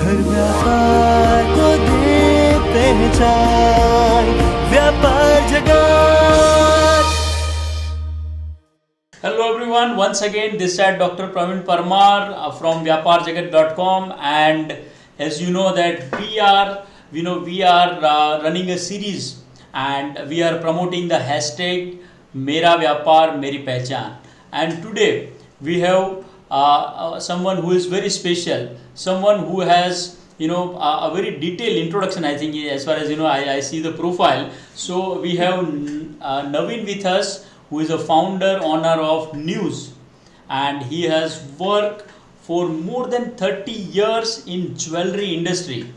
हर व्यापार को दे पहचान, व्यापार जगत। Hello everyone, once again this side Dr. Praveen Parmar from vyaparjagat.com, and as you know that we are running a series and we are promoting the hashtag Mera Vyapar Meri Pehchan, and today we have someone who is very special, someone who has a very detailed introduction. I think as far as I see the profile. So we have Navin with us, who is a founder owner of NYUZ, and he has worked for more than 30 years in jewelry industry,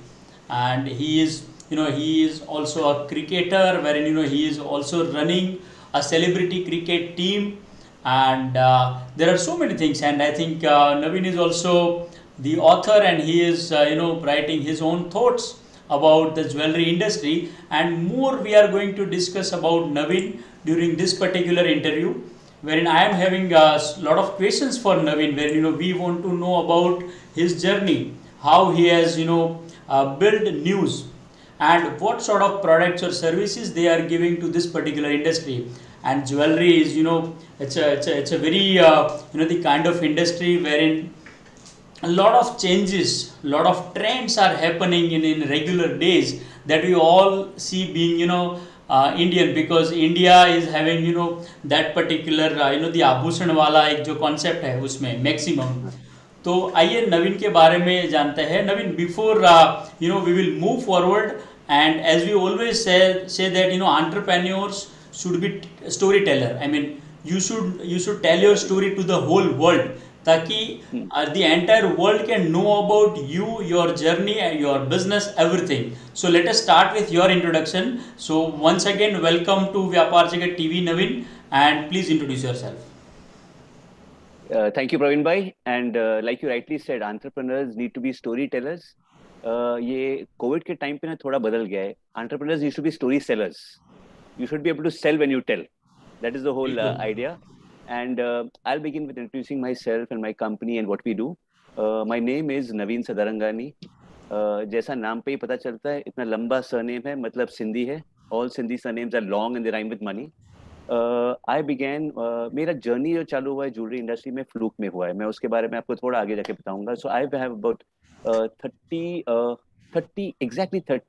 and he is also a cricketer, wherein he is also running a celebrity cricket team, and there are so many things. And I think Navin is also the author, and he is writing his own thoughts about the jewelry industry, and more we are going to discuss about Navin during this particular interview, wherein I am having a lot of questions for Navin, where we want to know about his journey, how he has built NYUZ, and what sort of products or services they are giving to this particular industry. And jewelry is it's a very the kind of industry wherein a lot of changes, lot of trends are happening in regular days, that we all see being Indian, because India is having that particular the आभूषण वाला एक जो concept है उसमें maximum. तो आइए नवीन के बारे में जानते हैं. Navin, before we will move forward, and as we always say that entrepreneurs should be storyteller. I mean, you should tell your story to the whole world, ताकि the entire world can know about you, your journey, and your business, everything. So let us start with your introduction. So once again, welcome to Vyapaar Jagat TV, Navin, and please introduce yourself. Thank you, Praveen bhai. And like you rightly said, entrepreneurs need to be storytellers. ये Covid के time पे ना थोड़ा बदल गया है. Entrepreneurs used to be story sellers. You should be able to sell when you tell. That is the whole idea. And I'll begin with introducing myself and my company and what we do. My name is Navin Sadarangani. जैसा नाम पे ही पता चलता है, इतना लंबा surname है, मतलब सिंधी है. All Sindhi surnames are long and they rhyme with money. I began मेरा जर्नी जो चालू हुआ है ज्वेलरी इंडस्ट्री में, फ्लूक में हुआ है. मैं उसके बारे में आपको थोड़ा आगे जाके बताऊंगा. So I have about 30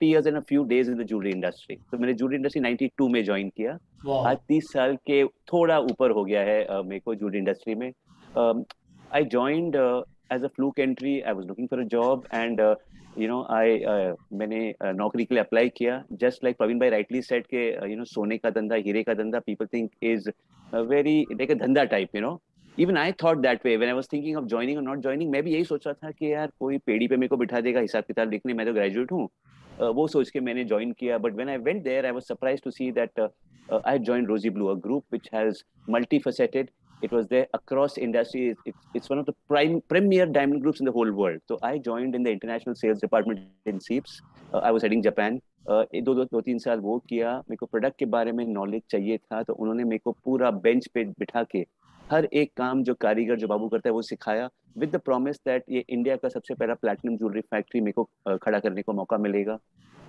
years and a few days in the jewelry industry. तो मैंने jewelry industry 92 में ज्वाइन किया. आज 30 साल के थोड़ा ऊपर हो गया है मेरे को jewelry industry में. I joined as a fluke entry. I was looking for a job, and मैंने नौकरी के लिए अप्लाई किया. Just like Praveen bhai rightly said के सोने का धंधा, हीरे का धंधा, people think is very like a धंधा type. Even I thought that way when I was thinking of joining or not joining. मैं भी यही सोच रहा था कि यार कोई पेड़ी पे मेरे को बिठा देगा हिसाब किताब लिखने, मैं तो ग्रेजुएट हूँ. वो सोच के मैंने ज्वाइन किया. But when I went there, I was surprised to see that I had joined Rosy Blue, a group which has multifaceted. It was there across industry. It's one of the premier diamond groups in the whole world. So I joined in the international sales department in Seeps. I was heading Japan. दो तीन साल वो किया. मेरे को product के बारे में नॉलेज चाहिए था, तो उन्होंने मेरे को पूरा बेंच पे बिठा के हर एक काम जो कारीगर जो बाबू करता है वो सिखाया, विद द प्रॉमिस दैट ये इंडिया का सबसे पहला प्लैटिनम ज्वेलरी फैक्ट्री मेरे को खड़ा करने को मौका मिलेगा.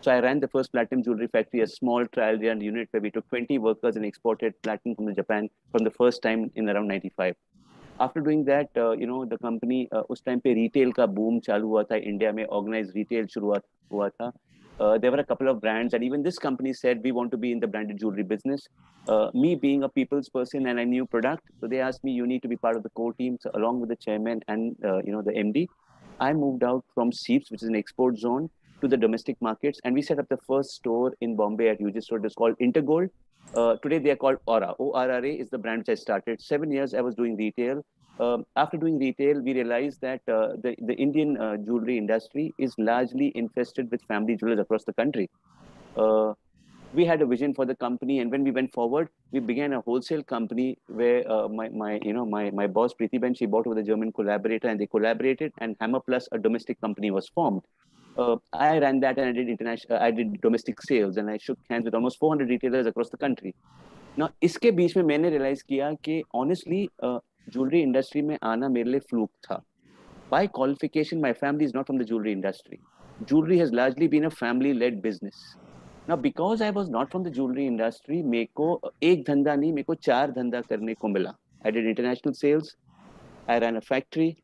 So I ran the first platinum jewelry factory, a small trial run unit where we took 20 workers and exported platinum from Japan from the first time in around 95. After doing that, the company उस time पे retail का boom चालू हुआ था India में, organized retail शुरुआत हुआ था. There were a couple of brands, and even this company said we want to be in the branded jewelry business. Me being a people's person and I knew product, so they asked me, you need to be part of the core team. So along with the chairman and the MD, I moved out from Seeps, which is an export zone, to the domestic markets, and we set up the first store in Bombay at UG Store. It's called Intergold. Today they are called Aura. ORRA is the brand which I started. 7 years I was doing retail. After doing retail, we realized that the Indian jewelry industry is largely infested with family jewelers across the country. We had a vision for the company, and when we went forward, we began a wholesale company where my boss Preeti Ben, she bought with a German collaborator, and they collaborated, and Hammer Plus, a domestic company, was formed. I ran that, and I did international. I did domestic sales, and I shook hands with almost 400 retailers across the country. Now, इसके बीच में मैंने realize किया कि honestly jewelry industry में आना मेरे लिए fluke था. By qualification, my family is not from the jewelry industry. Jewelry has largely been a family-led business. Now, because I was not from the jewelry industry, मेरे को एक धंधा नहीं, मेरे को चार धंधा करने को मिला. I did international sales. I ran a factory.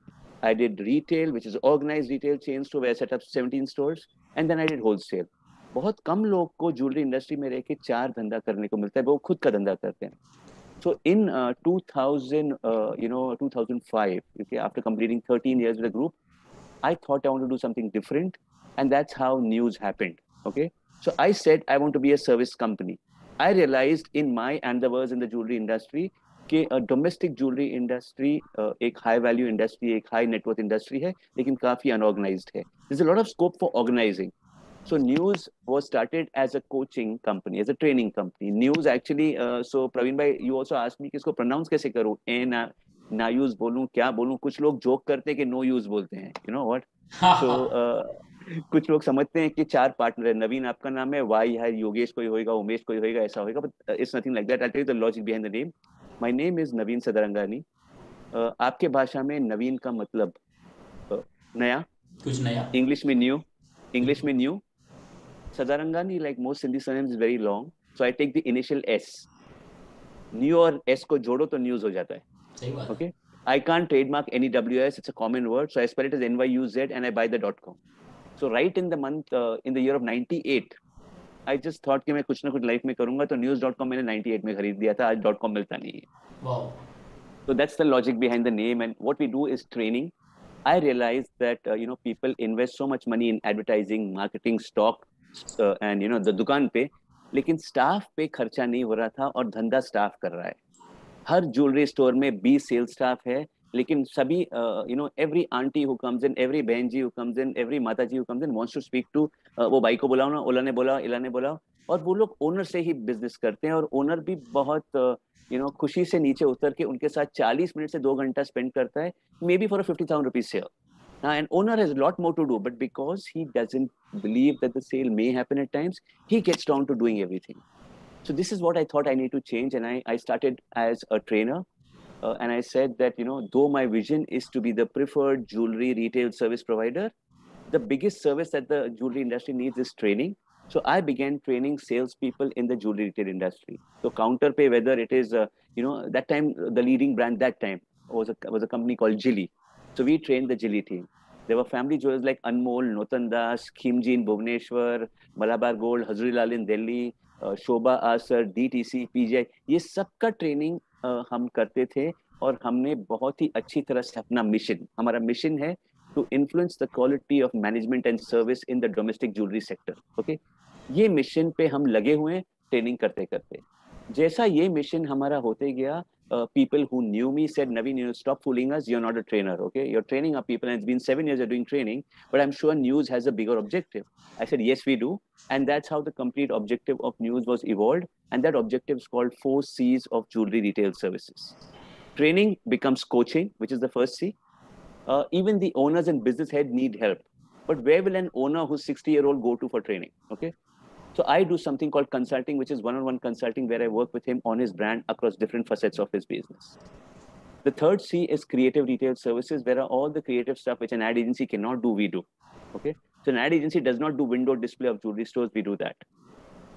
I did retail, which is organized retail chain store where I set up 17 stores. And then I did wholesale. बहुत कम लोग को ज्वेलरी इंडस्ट्री में रह के चार धंधा करने को मिलता है, वो खुद का धंधा करते हैं. So in 2000, 2005, okay, after completing 13 years with the group, I thought I want to do something different, and that's how NYUZ happened. Okay, so I said I want to be a service company. I realized in my endeavors in the jewelry industry कि domestic jewellery industry एक high value industry, एक high net worth industry है, लेकिन काफी unorganised है. There is a lot of scope for organising. So NYUZ was started as a coaching company, as a training company. NYUZ actually, so Praveen bhai, you also asked me कि इसको pronounce कैसे करूँ? NYUZ बोलूँ, क्या बोलूँ? कुछ लोग joke करते हैं कि no use बोलते हैं. You know what? So कुछ लोग समझते हैं कि चार पार्टनर है. नवीन आपका नाम है, वाई है, योगेश कोई होगा, उमेश कोई होगा, ऐसा होगा. But it's nothing like that. I'll tell you the logic behind the name. My name is Navin Sadarangani. आपके भाषा में नवीन का मतलब नया, कुछ नया. इंग्लिश में न्यू, इंग्लिश में new. Sadarangani, like most Hindi surnames, is very long, so I take the initial S. New और S को जोड़ो तो news हो जाता है. सही बात. Okay, I can't trademark any WS. It's a common word, so I spell it as NYUZ and I buy the .com. So right in the month, in the year of 98, I just thought कि मैं कुछ ना कुछ life में करूँगा, तो news.com मैंने 98 में खरीद दिया था. आज .com मिलता नहीं है. Wow. So that's the logic behind the name, and what we do is training. I realized that people invest so much money in advertising, marketing, stock. And the दुकान पे, लेकिन स्टाफ पे खर्चा नहीं हो रहा था और धंधा स्टाफ कर रहा है. हर ज्वेलरी स्टोर में 20 सेल्स स्टाफ है, लेकिन सभी every auntie who comes in, every बहन जी who comes in, every माता जी who comes in wants to speak to वो भाई को बुलाओ ना, ओला ने बोला, इला ने बोला, और वो लोग ओनर से ही बिजनेस करते हैं. और ओनर भी बहुत खुशी से नीचे उतर के उनके साथ 40 मिनट से 2 घंटा स्पेंड करता है, maybe for 50,000 rupees sale. An owner has a lot more to do, but because he doesn't believe that the sale may happen at times, he gets down to doing everything. So this is what I thought I need to change, and I started as a trainer, and I said that though my vision is to be the preferred jewelry retail service provider, the biggest service that the jewelry industry needs is training. So I began training salespeople in the jewelry retail industry. So counter pay, whether it is that time the leading brand that time was a company called Jilly. So we trained the Jilly team. There were family jewelers like Anmol, Notan Das, Khimji in Bhubaneswar, Malabar Gold, Hazuri Lal in Delhi, Shobha Asar, DTC, PJ. ये सबका training हम करते थे, और हमने बहुत ही अच्छी तरह से अपना मिशन, हमारा मिशन है to influence the quality of management and service in the domestic jewelry sector. Okay, ये मिशन पे हम लगे हुए हैं ट्रेनिंग करते करते. जैसा ये मिशन हमारा होते गया, people who knew me said, Navin, stop fooling us. You're not a trainer. Okay, you're training our people, and it's been 7 years you're doing training, but I'm sure NYUZ has a bigger objective. I said, yes, we do, and that's how the complete objective of NYUZ was evolved, and that objective is called 4 C's of jewelry retail services. Training becomes coaching, which is the first C. Even the owners and business head need help, but where will an owner who's 60-year-old go to for training? Okay. So I do something called consulting, which is one-on-one consulting, where I work with him on his brand across different facets of his business. The third C is creative retail services, where all the creative stuff which an ad agency cannot do, we do. Okay. So an ad agency does not do window display of jewelry stores, we do that.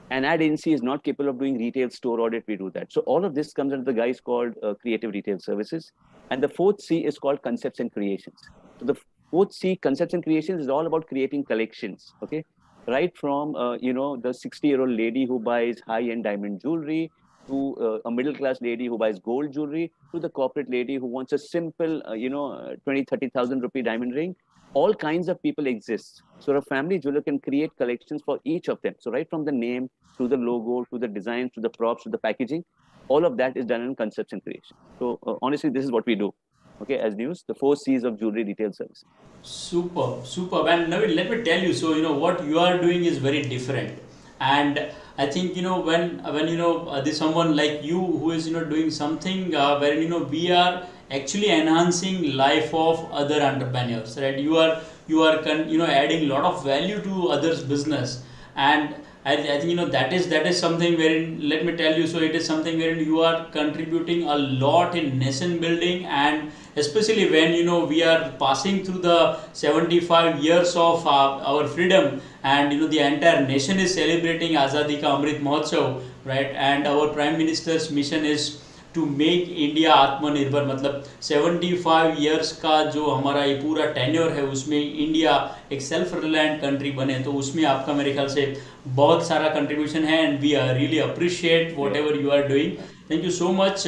An ad agency is not capable of doing retail store audit, we do that. So all of this comes under the guise called creative retail services. And the fourth C is called concepts and creations. So the fourth C, concepts and creations, is all about creating collections. Okay. Right from, the 60-year-old lady who buys high-end diamond jewelry, to a middle-class lady who buys gold jewelry, to the corporate lady who wants a simple, 20,000-30,000 rupee diamond ring. All kinds of people exist. So a family jeweler can create collections for each of them. So right from the name, to the logo, to the design, to the props, to the packaging, all of that is done in concepts and creation. So honestly, this is what we do. Okay, as NYUZ, the 4 C's of jewelry retail services. Superb, superb. And Navin, let me tell you, so what you are doing is very different. And I think when there's someone like you who is doing something where we are actually enhancing life of other entrepreneurs, right? You are adding a lot of value to others' business, and I think that is something wherein, let me tell you, so it is something wherein you are contributing a lot in nation building, and especially when we are passing through the 75 years of our freedom, and the entire nation is celebrating Azadi Ka Amrit Mahotsav, right? And our Prime Minister's mission is to make India आत्मनिर्भर, मतलब 75 years का जो हमारा ये पूरा tenure है उसमें India एक सेल्फ रिलायंट कंट्री बने, तो उसमें आपका मेरे ख्याल से बहुत सारा कंट्रीब्यूशन है, and we are really appreciate whatever you are doing. Thank you so much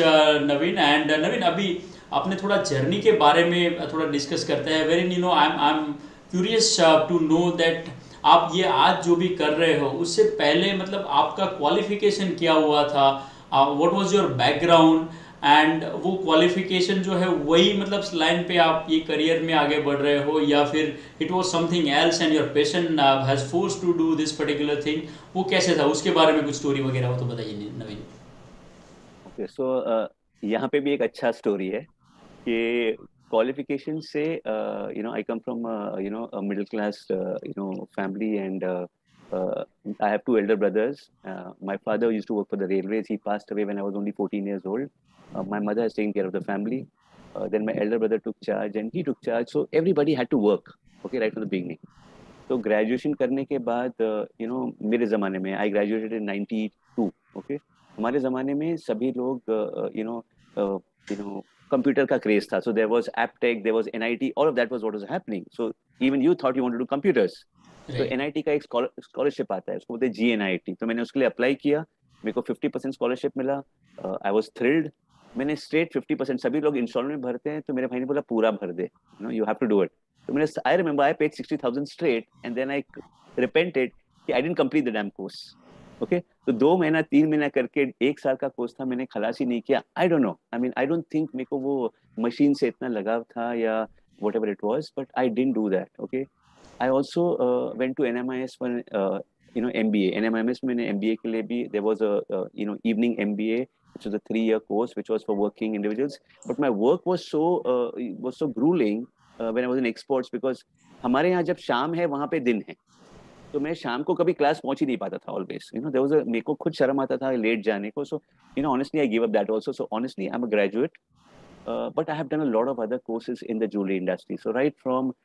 Naveen. And Naveen, अभी आपने थोड़ा जर्नी के बारे में थोड़ा डिस्कस करते हैं. Very I am curious to know that आप ये आज जो भी कर रहे हो उससे पहले मतलब आपका क्वालिफिकेशन क्या हुआ था, what was your background, and वो क्वालिफिकेशन जो है वही मतलब लाइन पे आप ये करियर में आगे बढ़ रहे हो, या फिर it was something else and your passion has forced to do this particular thing, वो कैसे था, उसके बारे में कुछ स्टोरी वगैरह हो तो बताइए नवीन. ओके, सो यहाँ पे भी एक अच्छा स्टोरी है कि क्वालिफिकेशन से I come from middle class family, and I have two elder brothers. My father used to work for the railways. He passed away when I was only 14 years old. My mother has taken care of the family. Then my elder brother took charge, and he took charge. So everybody had to work, okay, right from the beginning. So graduation करने के बाद मेरे ज़माने में I graduated in 92. Okay, हमारे ज़माने में सभी लोग कंप्यूटर का क्रेज था. So there was AppTech, there was NIT, all of that was what was happening. So even you thought you wanted to do computers. तो NIT का एक स्कॉलरशिप आता है, उसको बोलते हैं GNIT. तो मैंने उसके लिए अप्लाई किया, मेरे को 50% स्कॉलरशिप मिला. I was thrilled. मैंने स्ट्रेट 50%, सभी लोग इंस्टॉलमेंट में भरते हैं, तो मेरे भाई ने बोला पूरा भर दे, you have to do it. तो मैंने I remember I paid 60,000 straight, and then I repented कि I didn't complete the damn course. Okay, तो 2 महीना 3 महीना करके 1 साल का कोर्स था, मैंने खलास ही नहीं किया. I don't know, I don't think मेरे को वो मशीन से इतना लगाव था या whatever it was, but I didn't do that. Okay, I also went to NMIS for MBA. NMIS में मैंने MBA के लिए भी there was a evening MBA, which was a 3-year course, which was for working individuals. But my work was so grueling when I was in exports, because हमारे यहाँ जब शाम है वहाँ पे दिन है, तो मैं शाम को कभी क्लास पहुंच ही नहीं पाता था. Always, there was मेरे को खुद शर्म आता था लेट जाने को. So honestly I gave up that also. So honestly I'm a graduate. But I have done a lot of other courses in the jewelry industry. So right from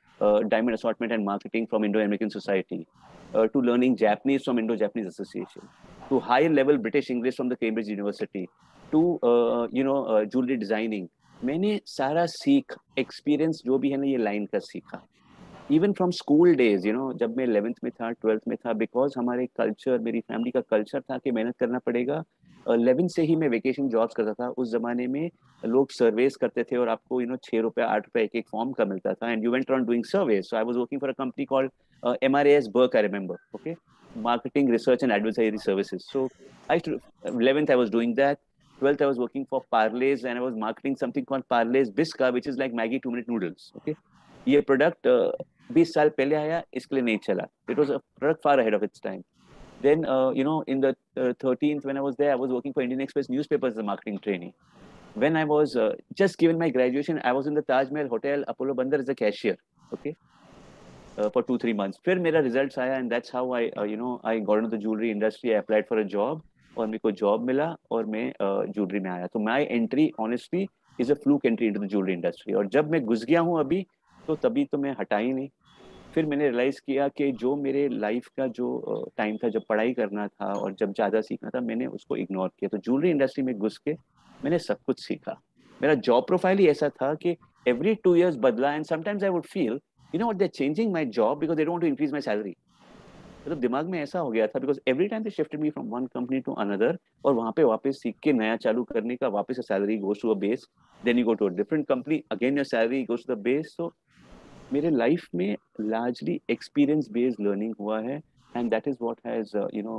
diamond assortment and marketing from Indo-American Society, to learning Japanese from Indo-Japanese Association, to high-level British English from the Cambridge University, to jewelry designing. मैंने सारा सीख experience जो भी है ना ये line का सीखा. इवन फ्रॉम स्कूल डेज, जब मैं 11th में था, 12th में था, बिकॉज हमारे कल्चर, मेरी फैमिली का कल्चर था कि मेहनत करना पड़ेगा. 11 से ही मैं वेकेशन जॉब्स करता था. उस जमाने में लोग सर्वेस करते थे और आपको 6 रुपए 8 रुपए एक फॉर्म का मिलता था, and you went around doing surveys. So I was working for a company called MRAS Burke, I remember. Okay, marketing, research and advisory services. So 11th I was doing that. 12th I was working for Parleys, and I was marketing something called Parleys Bisca, which is like Maggi 2-minute noodles. Okay, ये product 20 साल पहले आया, इसके लिए नहीं चला. It was a product far ahead of its time. Then, in the 13th, when I was there, I was working for Indian Express newspapers as a marketing trainee. When I was just given my graduation, I was in the Taj Mahal Hotel, Apollo Bandar, as a cashier. Okay, for 2-3 months. फिर मेरा results आया, and that's how I got into the jewelry industry. I applied for a job, और मेरे को job मिला, और मैं jewelry में आया. तो my entry, honestly, is a fluke entry into the jewelry industry. और जब मैं घुस गया हूँ अभी, तो तभी तो मैं हटा ही नहीं. फिर मैंने रियलाइज किया कि जो मेरे लाइफ का जो टाइम था, जब पढ़ाई करना था और जब ज़्यादा सीखना था, मैंने उसको इग्नोर किया. तो ज्वेलरी इंडस्ट्री में घुस के मैंने सब कुछ सीखा. मेरा जॉब प्रोफाइल ही ऐसा था कि एवरी 2 years बदला, and sometimes I would feel what they are changing my job because they don't want to increase my salary. मतलब दिमाग में ऐसा हो गया था, because every time they shifted me from one company to another, और वहाँ पे वापस सीख के नया चालू करने का, वापस salary goes to a base, then you go to a different company, again your salary goes to the base. So मेरे लाइफ में लार्जली एक्सपीरियंस बेस्ड लर्निंग हुआ है, and that is what has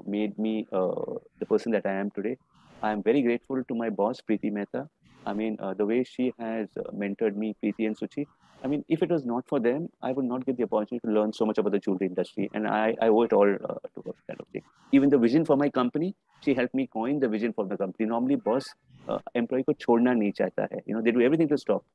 made me the person that I am today. I am very grateful to my boss Preeti Mehta. I mean, the way she has mentored me, Preeti and Suchi. I mean, if it was not for them, I would not get the opportunity to learn so much about the jewelry industry, and I owe it all to her. Kind of thing. Even the vision for my company, she helped me coin the vision for the company. Normally, boss employee को छोड़ना नहीं चाहता है. They do everything to stop.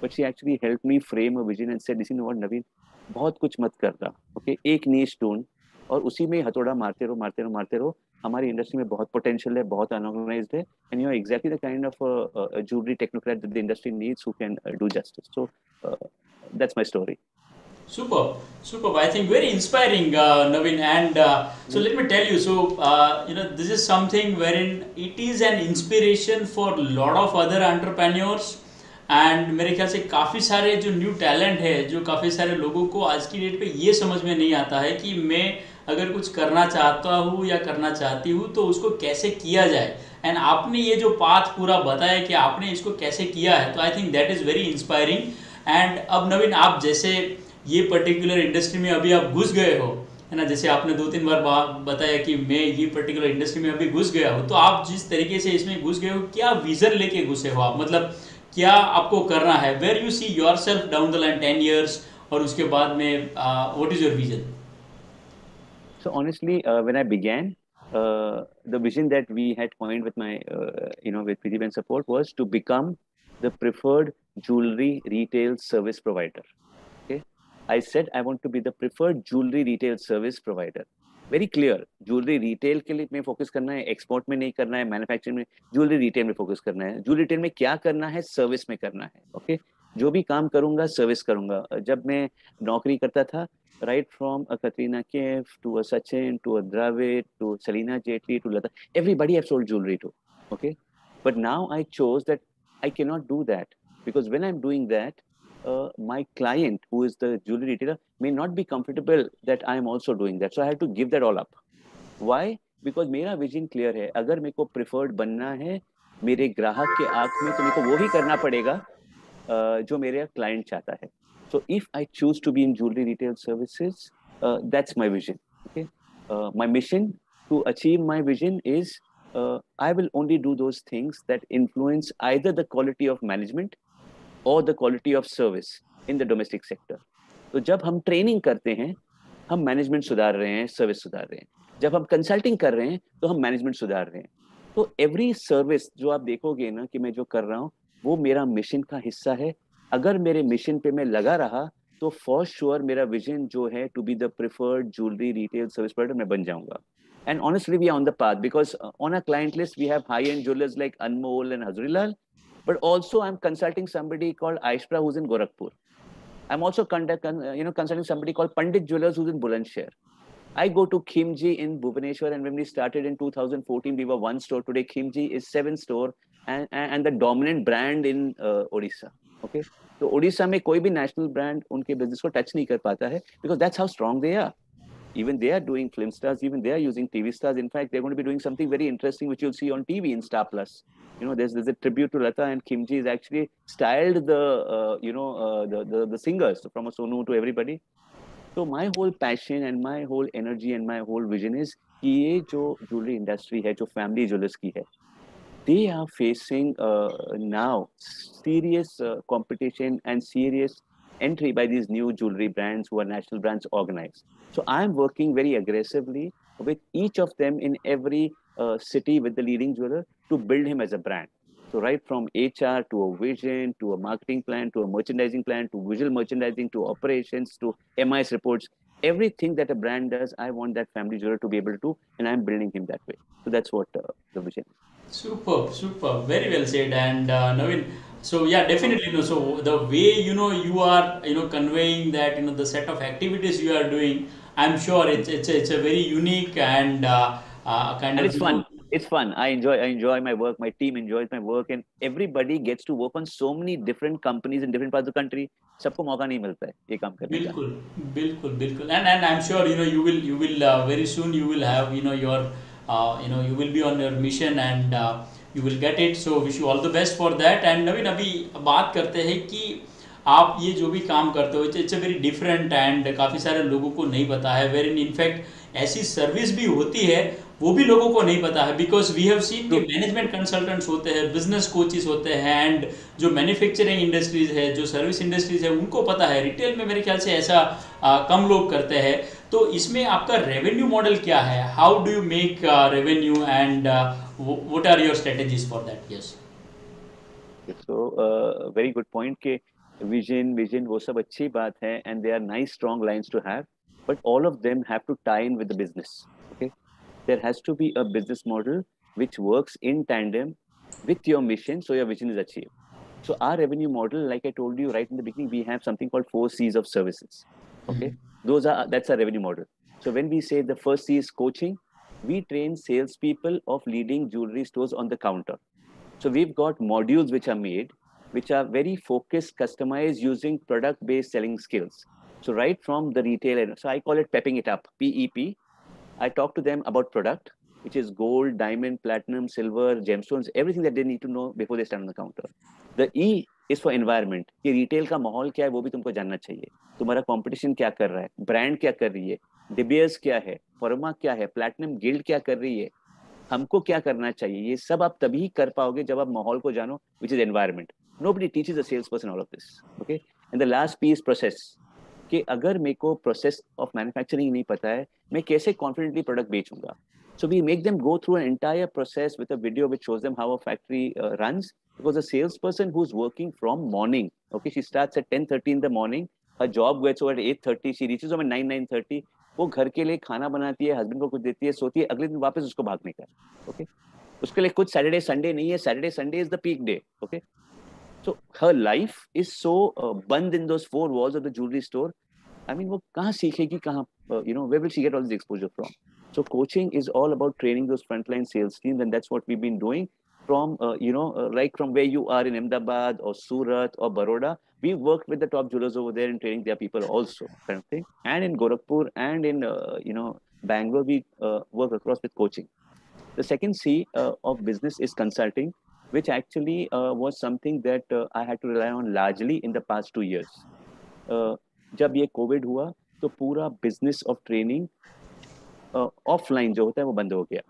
But she actually helped me frame a vision and said, "Listen, you know what, Navin, बहुत कुछ मत करना. Okay, एक niche ढूंढ और उसी में हथौड़ा मारते रहो, मारते रहो, मारते रहो. हमारी इंडस्ट्री में बहुत पोटेंशियल है, बहुत अनऑर्गेनाइज्ड है, and you are exactly the kind of jewelry technocrat that the industry needs, who can do justice. So that's my story. Superb, superb. I think very inspiring, Navin. And so let me tell you. So this is something wherein it is an inspiration for a lot of other entrepreneurs. And मेरे ख्याल से काफ़ी सारे जो new talent है, जो काफ़ी सारे लोगों को आज की डेट पे ये समझ में नहीं आता है कि मैं अगर कुछ करना चाहता हूँ या करना चाहती हूँ तो उसको कैसे किया जाए. एंड आपने ये जो पाथ पूरा बताया कि आपने इसको कैसे किया है, तो I think that is very inspiring. And अब नवीन, आप जैसे ये पर्टिकुलर इंडस्ट्री में अभी आप घुस गए हो, है ना, जैसे आपने 2-3 बार बताया कि मैं ये पर्टिकुलर इंडस्ट्री में अभी घुस गया हूँ, तो आप जिस तरीके से इसमें घुस गए हो, क्या विजन लेके घुसे हो आप, मतलब क्या आपको करना है, where you see yourself down the line 10 years, और उसके बाद में what is your vision? So honestly, when I began, the vision that we had coined with my, with Pidip and support, was to become the preferred jewelry retail service provider. Okay, I said I want to be the preferred jewelry retail service provider. Very clear. Jewellery retail के लिए में focus करना है, export में नहीं करना है, manufacturing में, ज्वेलरी रिटेल में फोकस करना है. ज्वेलरी रिटेल में क्या करना है, सर्विस में करना है. ओके, जो भी काम करूंगा सर्विस करूंगा. जब मैं नौकरी करता था, right from a Katrina Kaif to a Sachin to a Dravid to Selena Jetli to Lata, everybody I've sold jewelry to. Okay, but now I chose that I cannot do that, because when I'm doing that, my client, who is the jewelry retailer, may not be comfortable that I am also doing that. So I have to give that all up. Why? Because मेरा vision clear है. अगर मेरे को preferred बनना है मेरे ग्राहक के आंख में, तो मेरे को वो ही करना पड़ेगा जो मेरा क्लाइंट चाहता है. So if I choose to be in jewelry retail services, that's my vision. Okay, my mission to achieve my vision is I will only do those things that influence either the quality of management or the quality of service in the domestic sector. तो जब हम training करते हैं, हम management सुधार रहे हैं, service सुधार रहे हैं. जब हम कंसल्टिंग कर रहे हैं, तो हम मैनेजमेंट सुधार रहे हैं. तो एवरी सर्विस जो आप देखोगे ना कि मैं जो कर रहा हूँ, वो मेरा मिशन का हिस्सा है. अगर मेरे मिशन पे मैं लगा रहा, तो फॉर श्योर मेरा विजन जो है to be the preferred jewellery retail service provider, मैं बन जाऊंगा. And honestly, we are on the path, because on our client list we have high-end jewelers like Anmol and Hazrilal, but also I'm consulting somebody called Aishpra who's in Gorakhpur. I'm also consulting somebody called Pandit Jewelers who's in Bulandshahr. I go to Khimji in Bhubaneswar, and when we started in 2014, we were one store. Today, Khimji is 7 store and the dominant brand in Odisha. Okay, तो ओडिशा में कोई भी national brand उनके business को touch नहीं कर पाता है, because that's how strong they are. Even they are doing film stars, even they are using TV stars. In fact, they're going to be doing something very interesting, which you'll see on TV in Star Plus. There's a tribute to Lata, and Kimchi is actually styled the singers, from a Sonu to everybody. So my whole passion and my whole energy and my whole vision is कि ये जो jewelry industry है, जो family jewelers की है, they are facing now serious competition and serious entry by these new jewelry brands who are national brands organized. So I'm working very aggressively with each of them in every city with the leading jeweler to build him as a brand. So right from HR to a vision, to a marketing plan, to a merchandising plan, to visual merchandising, to operations, to MIS reports, everything that a brand does, I want that family jeweler to be able to do, and I'm building him that way. So that's what the vision is. Superb, superb, very well said. And Navin, so yeah, definitely, so the way you are conveying that, the set of activities you are doing, I'm sure it's a very unique and kind And of it's fun. It's fun. I enjoy my work. My team enjoys my work, and everybody gets to work on so many different companies in different parts of the country. सबको मौका नहीं मिलता है ये काम करने का. बिल्कुल, बिल्कुल, बिल्कुल. And I'm sure you will very soon you will have your you will be on your mission, and you will get it. So wish you all the best for that. And नवीन, अभी बात करते हैं कि आप ये जो भी काम करते हो, it's a very different, and काफ़ी सारे लोगों को नहीं पता है. वेर इन इनफैक्ट ऐसी सर्विस भी होती है, वो भी लोगों को नहीं पता है, बिकॉज वी हैव सीन कि मैनेजमेंट कंसल्टेंट्स होते हैं, बिजनेस कोचेस होते हैं, एंड जो मैन्युफैक्चरिंग इंडस्ट्रीज है, जो सर्विस इंडस्ट्रीज है, उनको पता है. रिटेल में मेरे ख्याल से ऐसा कम लोग करते हैं. तो इसमें आपका रेवेन्यू मॉडल क्या है? How do you make revenue, and what are your strategies for that? Yes, so very good point के विजन वो सब अच्छी बात है, and they are nice strong lines to have, but all of them have to tie in with the business. Okay, There has to be a business model which works in tandem with your mission, so your vision is achieved. So our revenue model, like I told you right in the beginning, we have something called 4 C's of services. Okay, that's our revenue model. So when we say the first C is coaching, we train salespeople of leading jewelry stores on the counter. So we've got modules which are made, which are very focused, customized using product-based selling skills. So right from the retailer, so I call it pepping it up, PEP. I talk to them about product, which is gold, diamond, platinum, silver, gemstones, everything that they need to know before they stand on the counter. The E is for environment. कि retail का माहौल क्या है वो भी तुमको जानना चाहिए. तुम्हारा competition क्या कर रहा है, brand क्या कर रही है, De Beers क्या है, फर्मा क्या है, platinum guild क्या कर रही है, हमको क्या करना चाहिए. ये सब आप तभी कर पाओगे जब आप माहौल को जानो, which is environment. Nobody teaches a salesperson all of this. Okay, and the last P is process. कि अगर मेरे को प्रोसेस ऑफ मैन्युफैक्चरिंग नहीं पता है, मैं कैसे कॉन्फिडेंटली प्रोडक्ट बेचूंगा. So we make them go through an entire process with a video which shows them how a factory runs. Because a salesperson who's working from morning, okay, she starts at 10:30 in the morning, her job gets over at 8:30, she reaches home at 9:30. वो घर के लिए खाना बनाती है, husband को कुछ देती है, सोती है, अगले दिन वापस उसको भागने का. ओके, उसके लिए कुछ सैटरडे संडे नहीं है. Saturday Sunday is the peak day. Okay, so her life is so bund in those 4 walls of the jewelry store. I mean, वो कहाँ सीखेगी, कहाँ, where will she get all this exposure from? So coaching is all about training those frontline sales teams, and that's what we've been doing from, like from where you are in Ahmedabad or Surat or Baroda. We worked with the top jewelers over there and training their people also, kind of thing. And in Gorakhpur and in, Bangalore, we work across with coaching. The second C of business is consulting, which actually was something that I had to rely on largely in the past 2 years. जब ये Covid हुआ तो पूरा business of training offline जो होता है वो बंद हो गया.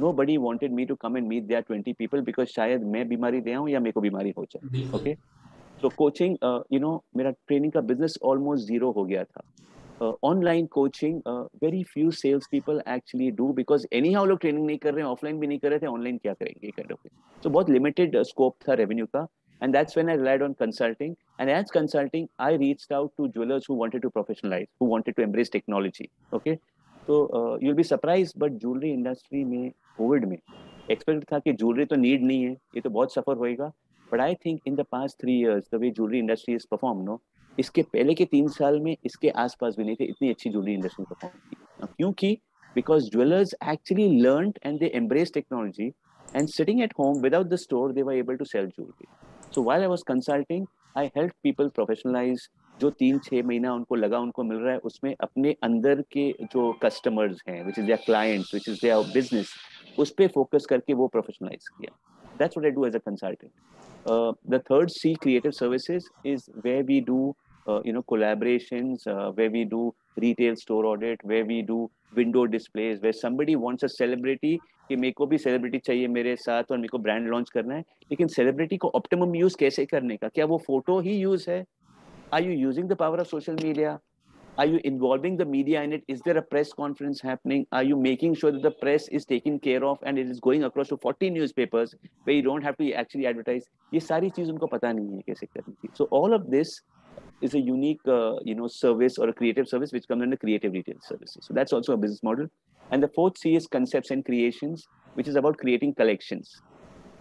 Nobody wanted me to come and meet their 20 people because शायद मैं बीमारी दे आऊं या मेरे को बीमारी हो जाए. Okay, so coaching, मेरा ट्रेनिंग का बिजनेस ऑलमोस्ट जीरो हो गया था. Online coaching very few sales people actually do, because anyhow लोग ट्रेनिंग नहीं कर रहे हैं, ऑफलाइन भी नहीं कर रहे थे, ऑनलाइन क्या करेंगे काइंड ऑफ. तो बहुत लिमिटेड स्कोप था रेवेन्यू का. And that's when I relied on consulting. And as consulting, I reached out to jewelers who wanted to professionalize, who wanted to embrace technology. Okay, so you'll be surprised, but jewelry industry में Covid में expect था कि jewellery तो need नहीं है, ये तो बहुत सफर होएगा. But I think in the past 3 years, the way jewelry industry is performed, no, इसके पहले के 3 साल में इसके आसपास भी नहीं थे इतनी अच्छी ज्वेलरी इंडस्ट्री परफॉर्म की. क्योंकि because jewelers actually learned and they embraced technology, and sitting at home without the store, they were able to sell jewelry. So while I was consulting, I helped people professionalize. जो 3-6 महीना उनको लगा उनको मिल रहा है, उसमें अपने अंदर के जो कस्टमर्स हैं, which is their clients, which is their business, उस पे फोकस करके वो प्रोफेशनलाइज किया. That's what I do as a consultant. The third C, creative services, is where we do collaborations, where we do retail store audit, where we do window displays, where somebody wants a celebrity कि मेरे को भी celebrity चाहिए मेरे साथ और मेरे को ब्रांड लॉन्च करना है, लेकिन सेलिब्रिटी को ऑप्टिमम यूज कैसे करने का, क्या वो फोटो ही यूज है, are you using the power of social media, are you involving the media in it, is there a press conference happening, are you making sure that the press is taken care of and it is going across to 40 newspapers where you don't have to actually advertise. ये सारी चीज उनको पता नहीं है कैसे करनी थी. So all of this is a unique service or a creative service which comes under creative retail services. So that's also a business model. And the fourth C is concepts and creations, which is about creating collections.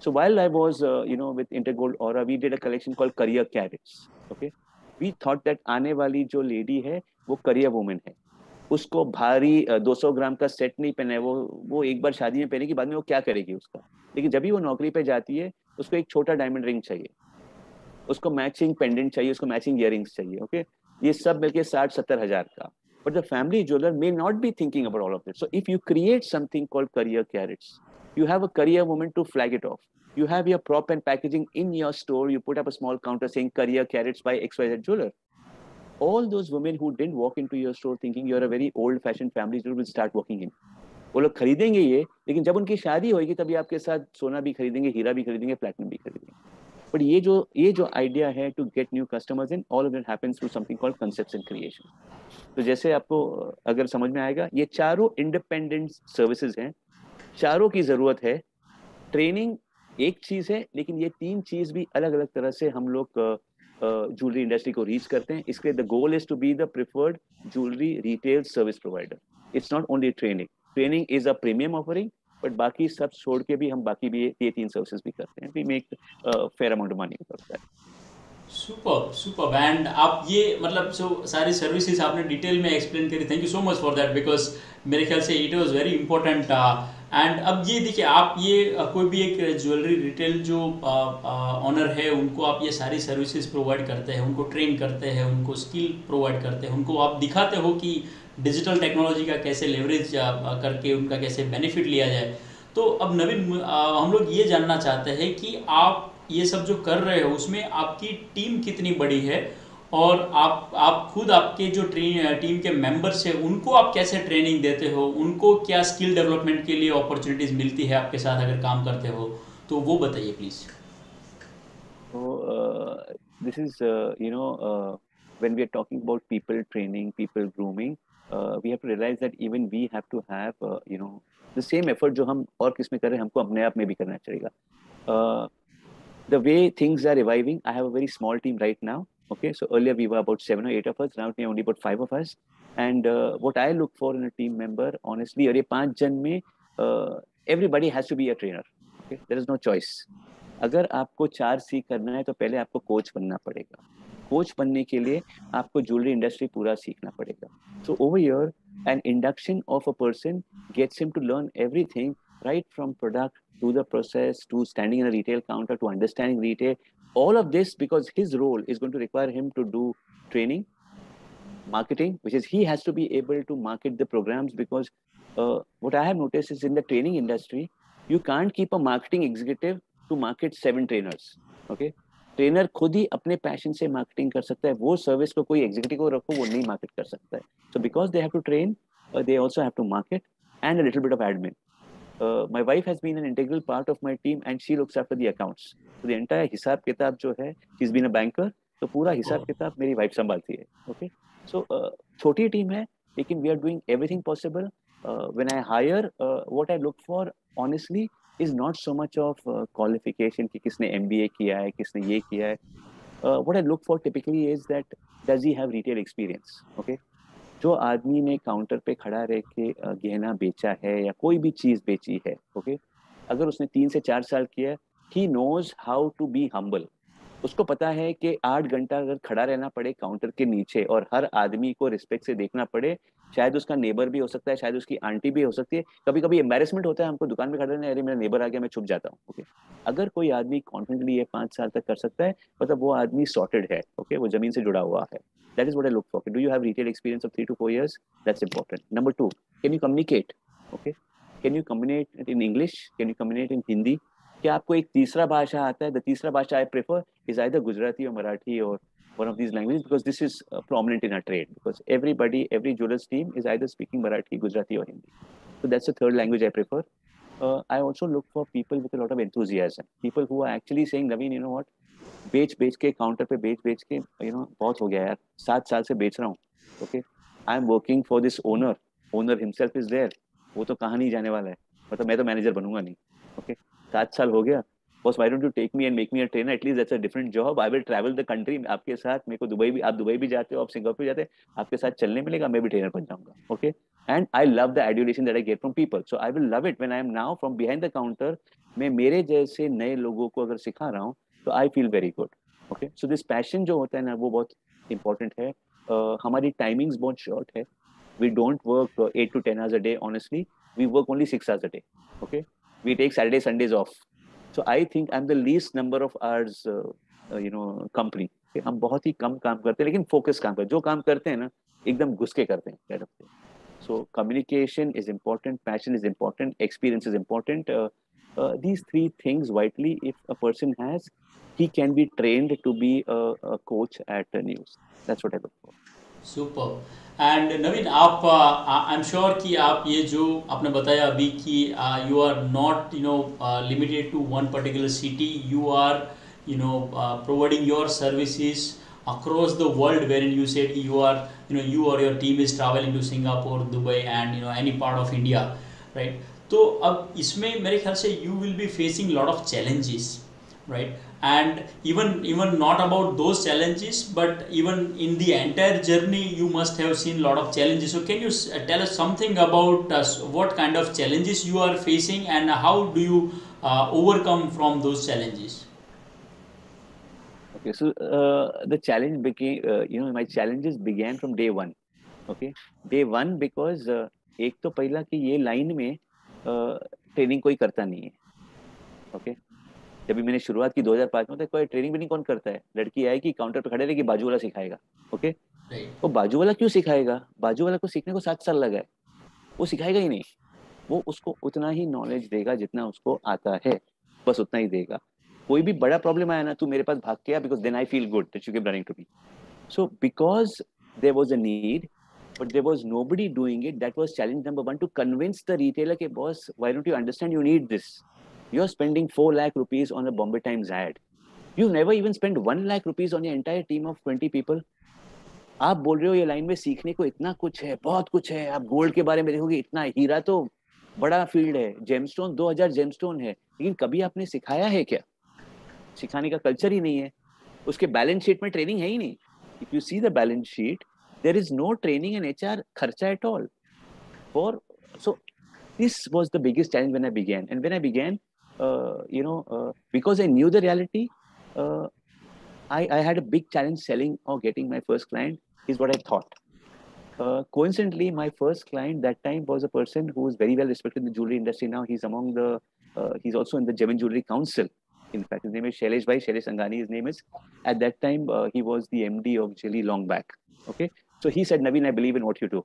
So while I was with Intergold Aura, we did a collection called Career Carrots. Okay, we thought that आने वाली जो lady है वो career women है, उसको भारी 200 ग्राम का set नहीं पहना है, वो एक बार शादी में पहनेगी, बाद में वो क्या करेगी उसका. लेकिन जब भी वो नौकरी पे जाती है उसको एक छोटा डायमंड रिंग चाहिए, उसको मैचिंग पेंडेंट चाहिए, उसको मैचिंग इयररिंग्स चाहिए. ओके, ये सब मिलके 60-70 हजार का. But the family jeweler may not be thinking about all of this. So if you create something called career carrots, you have a career woman to flag it off. You have your prop and packaging in your store. You put up a small counter saying career carrots by XYZ jeweler. All those women who didn't walk into your store thinking you're a very old-fashioned family jeweler will start walking in. वो लोग खरीदेंगे ये, लेकिन जब उनकी शादी होगी तभी आपके साथ सोना भी खरीदेंगे, हीरा भी खरीदेंगे, प्लैटिनम भी खरीदेंगे. बट ये जो आइडिया है to get new customers in, all of it happens through something called concepts and creation. तो जैसे आपको अगर समझ में आएगा, ये चारों इंडिपेंडेंट सर्विसेज हैं, चारों की जरूरत है. ट्रेनिंग एक चीज है, लेकिन ये 3 चीज भी अलग अलग तरह से हम लोग ज्वेलरी इंडस्ट्री को रीच करते हैं. इसके the goal is to be the preferred jewellery retail service provider. It's not only training, training is a premium offering, but बाकी सब छोड़ के भी हम बाकी भी ये 3 सर्विसेज भी करते हैं. We make fair amount of money out of that. Super super. And आप ये मतलब जो सारी सर्विसेज आपने डिटेल में एक्सप्लेन करी, thank you so much for that, because मेरे ख्याल से it was very important. And अब ये देखिए, आप ये कोई भी एक ज्वेलरी रिटेल जो ऑनर है, उनको आप ये सारी सर्विसेज प्रोवाइड करते हैं, उनको ट्रेन करते हैं, उनको स्किल प्रोवाइड करते हैं, उनको आप दिखाते हो कि डिजिटल टेक्नोलॉजी का कैसे लेवरेज करके उनका कैसे बेनिफिट लिया जाए. तो अब नवीन, हम लोग ये जानना चाहते हैं कि आप ये सब जो कर रहे हो उसमें आपकी टीम कितनी बड़ी है, और आप खुद आपके जो टीम के मेंबर्स हैं उनको आप कैसे ट्रेनिंग देते हो, उनको क्या स्किल डेवलपमेंट के लिए अपॉर्चुनिटीज़ मिलती है आपके साथ अगर काम करते हो, तो वो बताइए please. So this is when we are talking about people training, people grooming, we have to realize that even we have to have the same effort जो हम और किस में कर रहे हैं, हमको अपने आप में भी करना चाहिए. The way things are reviving, I have a very small team right now. Okay, so earlier we were about 7 or 8 of us. Now we are only about 5 of us. And what I look for in a team member, honestly, अरे 5 जन में everybody has to be a trainer. Okay, there is no choice. अगर आपको 4C करना है तो पहले आपको कोच बनना पड़ेगा. कोच बनने के लिए आपको ज्वेलरी इंडस्ट्री पूरा सीखना पड़ेगा. So over here, an induction of a person gets him to learn everything, right from product to the process, to standing in a retail counter, to understanding retail, all of this because his role is going to require him to do training, marketing, which is he has to be able to market the programs because what I have noticed is in the training industry, you can't keep a marketing executive to market 7 trainers. Okay, trainer खुद ही अपने passion से marketing कर सकता है, वो service को कोई executive को रखो वो नहीं मार्केट कर सकता है. So because they have to train, they also have to market and a little bit of admin. My wife has been an integral part of my team and she looks after the accounts. So the entire हिसाब किताब जो है, she's been a banker, तो पूरा हिसाब किताब मेरी wife संभालती है. Okay, so छोटी टीम है लेकिन we are doing everything possible. When I hire, what I look for honestly is not so much of qualification कि किसने MBA किया है, किसने ये किया है. What I look for typically is that does he have retail experience. Okay, जो आदमी ने काउंटर पे खड़ा रह के गहना बेचा है या कोई भी चीज बेची है, ओके, अगर उसने 3 से 4 साल किया, he knows how to be humble. उसको पता है कि 8 घंटा अगर खड़ा रहना पड़े काउंटर के नीचे और हर आदमी को रिस्पेक्ट से देखना पड़े, शायद उसका नेबर भी हो सकता है, शायद उसकी आंटी भी हो सकती है, कभी कभी एम्बैरेसमेंट होता है हमको दुकान में खड़ा रहना, अरे मेरा नेबर आ गया मैं छुप जाता हूँ. ओके, अगर कोई आदमी कॉन्फिडेंटली ये 5 साल तक कर सकता है, मतलब वो आदमी सॉर्टेड है. ओके, वो जमीन से जुड़ा हुआ है. That is what I look for. Do you have retail experience of 3 to 4 years? That's important. Number 2, can you communicate? Okay, can you communicate in English? Can you communicate in Hindi? क्या आपको एक तीसरा भाषा आता है? The तीसरा भाषा I prefer is either Gujarati or Marathi or one of these languages because this is prominent in our trade because every jewelers team is either speaking Marathi, Gujarati or Hindi. So that's the third language I prefer. I also look for people with a lot of enthusiasm. People who are actually saying, Navin, you know what? बेच के counter पे बेच के बहुत हो गया यार, 7 साल से बेच रहा हूँ. Okay, I am working for this owner himself is there, वो तो कहाँ नहीं जाने वाला है, मतलब मैं तो मैनेजर बनूंगा नहीं. ओके, 7 साल हो गया, बस why don't you take me and make me a trainer, at least that's a different job. I will travel the country आपके साथ, मेरे को दुबई भी, आप दुबई भी जाते हो, आप सिंगापुर जाते, आपके साथ चलने मिलेगा, मैं भी ट्रेनर बन जाऊंगा. Okay, and I love the adulation that I get from people, so I will love it when I am now from behind the counter, मैं मेरे जैसे नए लोगों को अगर सिखा रहा हूँ तो I feel very good. Okay, so this passion जो होता है ना वो बहुत इंपॉर्टेंट है. हमारी टाइमिंग्स बहुत शॉर्ट है. We don't work 8 to 10 hours a day honestly, we work only 6 hours a day. Okay, we take Saturday Sundays off, so I think I'm the least number of hours company. Okay? हम बहुत ही कम काम करते हैं लेकिन focus काम करते हैं, जो काम करते हैं ना एकदम घुस के करते हैं. So communication is important, passion is important, experience is important. These 3 things vitally if a person has, he can be trained to be a coach at NYUZ. That's what I look for. Super. And Naveen, आप I am sure कि आप ये जो आपने बताया अभी कि you are not limited to one particular city, you are providing your services across the world, wherein you said you are you or your team is traveling to Singapore, Dubai and any part of India, right? तो अब इसमें मेरे ख्याल से you will be facing lot of challenges, right? and even not about those challenges, but even in the entire journey you must have seen a lot of challenges. So can you tell us something about what kind of challenges you are facing, and how do you overcome from those challenges? Okay, so the challenge became, my challenges began from day one. Okay, day one because एक तो पहला कि ये line में training कोई करता नहीं है. ओके, जब भी मैंने शुरुआत की 2005 में, तो कोई ट्रेनिंग भी नहीं कौन करता है. लड़की आएगी काउंटर पे खड़े रहेगी, बाजू वाला सिखाएगा. ओके, वो बाजू वाला क्यों सिखाएगा? बाजू वाला को सीखने को 7 साल लगा है. वो सिखाएगा ही नहीं. वो उसको उतना ही नॉलेज देगा जितना उसको आता है, बस उतना ही देगा. कोई भी बड़ा प्रॉब्लम आया ना, तू मेरे पास भाग के आ, because then I feel good that you keep running to me. So because there was a need, but there was nobody doing it, that was challenge number one, to convince the retailer, "Ke boss, why don't you understand you need this? You're spending 4 lakh rupees on a Bombay Times ad. You never even spend 1 lakh rupees on your entire team of 20 people. आप बोल रहे हो ये line में सीखने को इतना कुछ है, बहुत कुछ है. आप गोल्ड के बारे में देखोगे, इतना हीरा तो बड़ा फील्ड है, जेमस्टोन 2000 जेमस्टोन है, लेकिन कभी आपने सिखाया है क्या? सिखाने का कल्चर ही नहीं है. उसके बैलेंस शीट में ट्रेनिंग है ही नहीं. If you see the balance sheet, there is no training in HR kharcha at all. So this was the biggest challenge when I began. And when I began, because I knew the reality, I had a big challenge selling or getting my first client, is what I thought. Coincidentally, my first client that time was a person who was very well respected in the jewelry industry. Now he's also in the Gem and Jewelry Council. In fact, his name is Shailesh Sanghani, his name is. At that time, he was the MD of Jelly long back. Okay, so he said, Navin, I believe in what you do.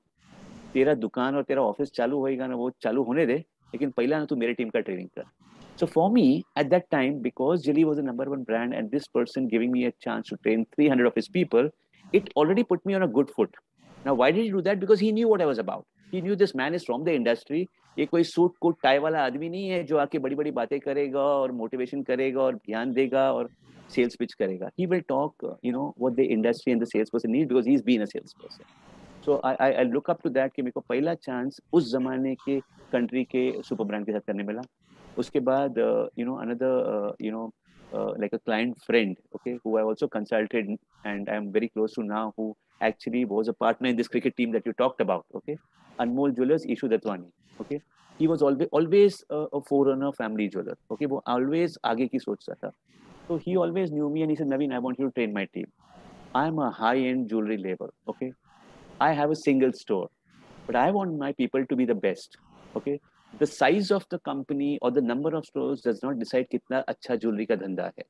तेरा दुकान और तेरा office चालू होएगा ना, वो चालू होने दे, लेकिन पहला ना तू मेरे टीम का ट्रेनिंग कर. So for me, at that time, because Jelly was the #1 brand, and this person giving me a chance to train 300 of his people, it already put me on a good foot. Now, why did he do that? Because he knew what I was about. He knew this man is from the industry. ये कोई suit coat tie वाला आदमी नहीं है जो आके बड़ी बड़ी बातें करेगा और मोटिवेशन करेगा और ध्यान देगा और सेल्स पिच करेगा. He will talk, what the industry and the salesperson need, because he's been a salesperson. So I look up to that कि मेरे को पहला चांस उस जमाने के कंट्री के सुपर ब्रांड के साथ करने मिला. उसके बाद another like a client friend, okay, who I also consulted and I'm very close to now, who actually was a partner in this cricket team that you talked about. Okay, Anmol Jewelers, Ishu Datwani. Okay, he was always a forerunner family jeweler. Okay, वो always आगे की सोचता था. So he always knew me and he said, Navin, I want you to train my team. I'm a high-end jewelry label. Okay, I have a single store, but I want my people to be the best. Okay, the size of the company or the number of stores does not decide कितना अच्छा jewellery का धंधा है.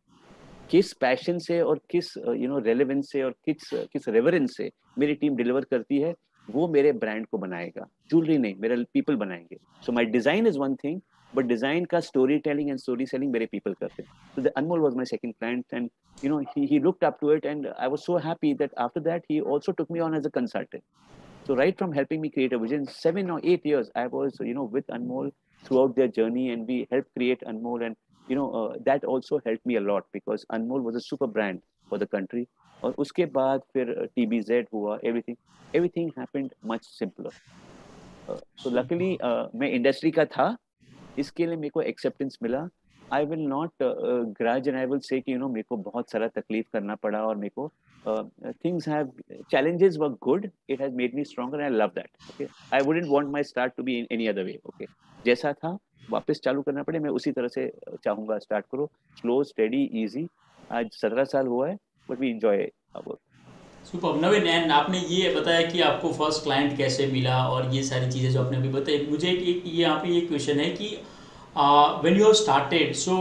किस passion से और किस relevance से और किस रेवरेंस से मेरी टीम डिलीवर करती है, वो मेरे ब्रांड को बनाएगा. ज्वेलरी नहीं, मेरे पीपल बनाएंगे. So my design is one thing, but design का story telling and story selling मेरे पीपल करते हैं. So the Anmol was my second client and he looked up to it, and I was so happy that after that he also took me on as a consultant. So right from helping me create a vision, 7 or 8 years I was with Anmol throughout their journey, and we helped create Anmol, and that also helped me a lot because Anmol was a super brand for the country. और उसके बाद फिर TBZ हुआ, everything happened much simpler. So luckily मैं industry का था, इसके लिए मेरे को एक्सेप्टेंस मिला. I will not grudge and I will say कि मेरे को बहुत सारा तकलीफ करना पड़ा और मेरे को challenges were good. It has made me stronger and I love that. Okay, I wouldn't want my start to be in any other way. Okay, जैसा था वापस चालू करना पड़े, मैं उसी तरह से चाहूँगा स्टार्ट करो. Slow, steady, easy. आज 17 साल हुआ है, but we enjoy our work. Super. Naveen, and आपने ये बताया कि आपको फर्स्ट क्लाइंट कैसे मिला और ये सारी चीज़ें जो आपने अभी बताई, मुझे एक यहाँ पे ये क्वेश्चन है कि when you have started, so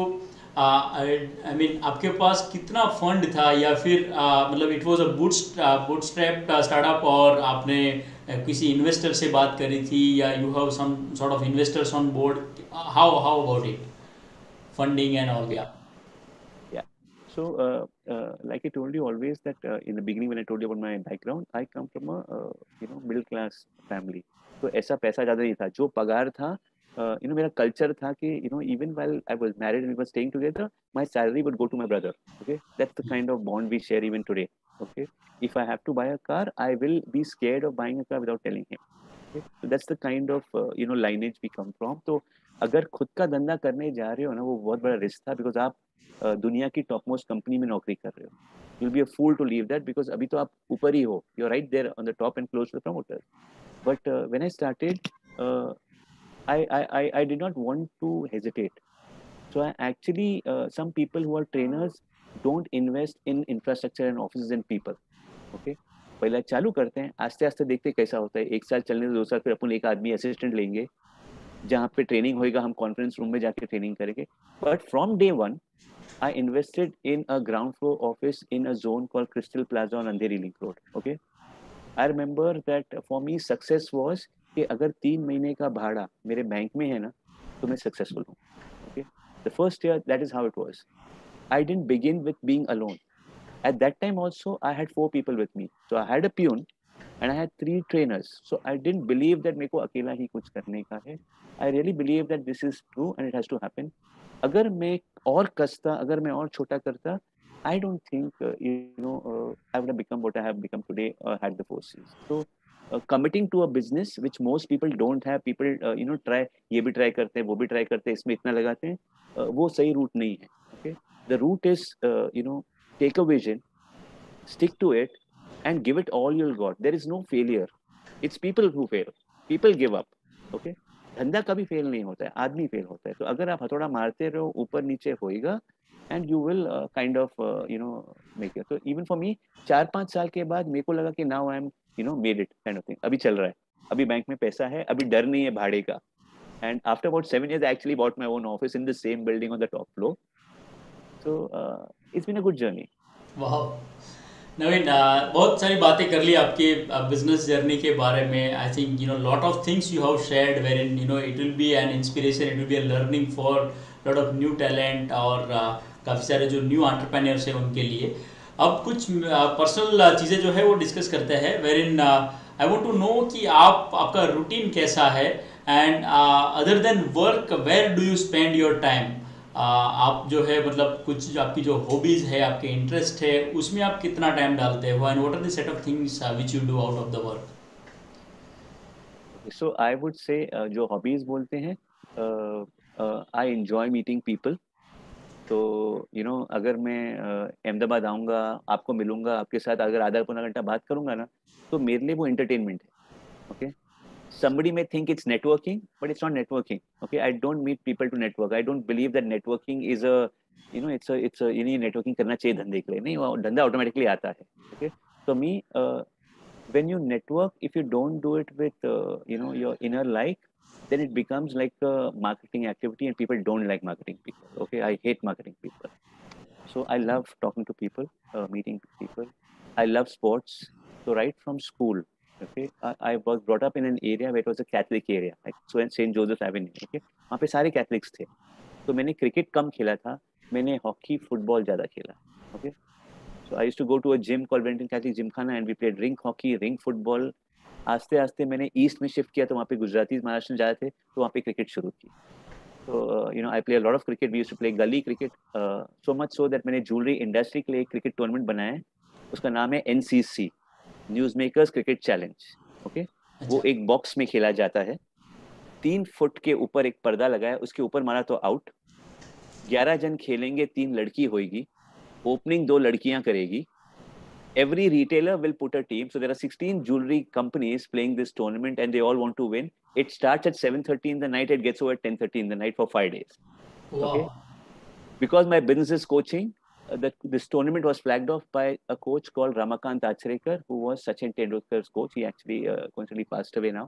I mean आपके पास कितना फंड था, या फिर मतलब it was a bootstrap startup, और आपने किसी इन्वेस्टर से बात करी थी, या you have some sort of investors on board? How about it, funding and all? So, like I told you always that in the beginning when I told you about my background, I come from a middle class family. तो ऐसा पैसा ज़्यादा नहीं था. जो पगार था, मेरा कल्चर था कि even while I was married and we were staying together, my salary would go to my brother. Okay, that's the kind of bond we share even today. Okay, if I have to buy a car, I will be scared of buying a car without telling him. Okay, so that's the kind of lineage we come from. तो अगर खुद का धंधा करने जा रहे हो ना, वो बहुत बड़ा रिस्क था, बिकॉज आप दुनिया की टॉप मोस्ट कंपनी में नौकरी कर रहे हो. You'll be a fool to leave that because अभी तो आप ऊपर ही हो. You're right there on the top and close to the promoters. But when I started, I did not want to hesitate. So I actually, some people who are trainers don't invest in infrastructure and offices and people. Okay. पहले चालू करते हैं, आस्ते आस्ते देखते कैसा होता है. एक साल चलने 2 साल, फिर अपन एक आदमी असिस्टेंट लेंगे जहाँ पे ट्रेनिंग होएगा, हम कॉन्फ्रेंस रूम में जाके ट्रेनिंग करेंगे. But from day 1 I invested in a ground floor office in a zone called Crystal Plaza on Andheri Link Road. Okay. I remember that for me success was कि अगर 3 महीने का भाड़ा मेरे bank में है ना, तो मैं सक्सेसफुल हूँ. Okay. The first year, that is how it was. I didn't begin with being alone. At that time also, I had 4 people with me. So I had a peon and I had 3 trainers. So I didn't believe that मेरे को अकेला ही कुछ करने का है. I really believe that this is true and it has to happen. अगर मैं और कसता, अगर मैं और छोटा करता, I don't think I would have become what I have become today, had the forces. So committing to a business which most people don't have, people try, ये भी try करते हैं, वो भी try करते हैं, इसमें इतना लगाते हैं, वो सही route नहीं है. Okay, the route is take a vision, stick to it, and give it all you got. There is no failure. It's people who fail. People give up. Okay. धंधा कभी फेल नहीं होता है, आदमी फेल होता है. तो अगर आप हथौड़ा मारते रहो, ऊपर नीचे होएगा, and you will kind of make it. तो इवन फॉर मी 4-5 साल के बाद मेरे को लगा कि now I am made it kind of thing. अभी चल रहा है, अभी बैंक में पैसा है, अभी डर नहीं है भाड़े का. And after about 7 years I actually bought my own office in the same building on the top floor. So it's been a good journey. वाह नवीन, बहुत सारी बातें कर ली आपके बिजनेस जर्नी के बारे में. I think lot of things you have shared wherein it will be an inspiration, it will be a learning for lot of new talent और काफ़ी सारे जो न्यू एंटरप्रेन्योर्स हैं उनके लिए. अब कुछ पर्सनल चीज़ें जो है वो डिस्कस करते हैं, wherein I want to know कि आपका रूटीन कैसा है, and other than work where do you spend your time. आप जो है मतलब कुछ आपकी जो हॉबीज है, आपके इंटरेस्ट है, उसमें आप कितना टाइम डालते हो, and what are the set of things which you do out of the work. So I would say जो हॉबीज बोलते हैं, आई एंजॉय मीटिंग पीपल. तो अगर मैं अहमदाबाद आऊँगा, आपको मिलूंगा, आपके साथ अगर आधा पौना घंटा बात करूंगा ना, तो मेरे लिए वो एंटरटेनमेंट है. Okay. Somebody may think it's networking, but it's not networking. Okay, I don't meet people to network. I don't believe that networking is it's a networking करना चाहिए धंधे के लिए. नहीं, वो धंधा automatically आता है. Okay, so me, when you network, if you don't do it with your inner like, then it becomes like a marketing activity, and people don't like marketing people. Okay, I hate marketing people. So I love talking to people, meeting people. I love sports. So right from school. Okay, I was brought up in an area where it was a Catholic area, like St. Joseph Avenue. Okay, वहाँ पे सारे Catholics थे. तो मैंने cricket कम खेला था, मैंने hockey football ज़्यादा खेला. Okay, so I used to go to a gym called Wellington Catholic Gymkhana and we played ring hockey, ring football. आस्ते आस्ते मैंने ईस्ट में शिफ्ट किया, तो वहाँ पे गुजराती महाराष्ट्र में ज़्यादा थे, तो वहाँ पे क्रिकेट शुरू की. तो I play a lot of cricket. We used to play gully cricket, so much so that मैंने ज्वेलरी इंडस्ट्री के लिए एक क्रिकेट टूर्नामेंट बनाया है. उसका नाम है NCC, news makers cricket challenge. Okay, वो एक बॉक्स में खेला जाता है. 3 फुट के ऊपर एक पर्दा लगा है, उसके ऊपर मारा तो आउट. 11 जन खेलेंगे, 3 लड़की होगी. ओपनिंग 2 लड़कियां करेगी. Every retailer will put a team. So there are 16 jewelry companies playing this tournament and they all want to win. It starts at 7:30 in the night. It gets over at 10:30 in the night for 5 days. Wow. Okay. Because my business is coaching, this tournament was flagged off by a coach called Ramakant Achrekar, who was Sachin Tendulkar's coach. He actually coincidentally passed away now.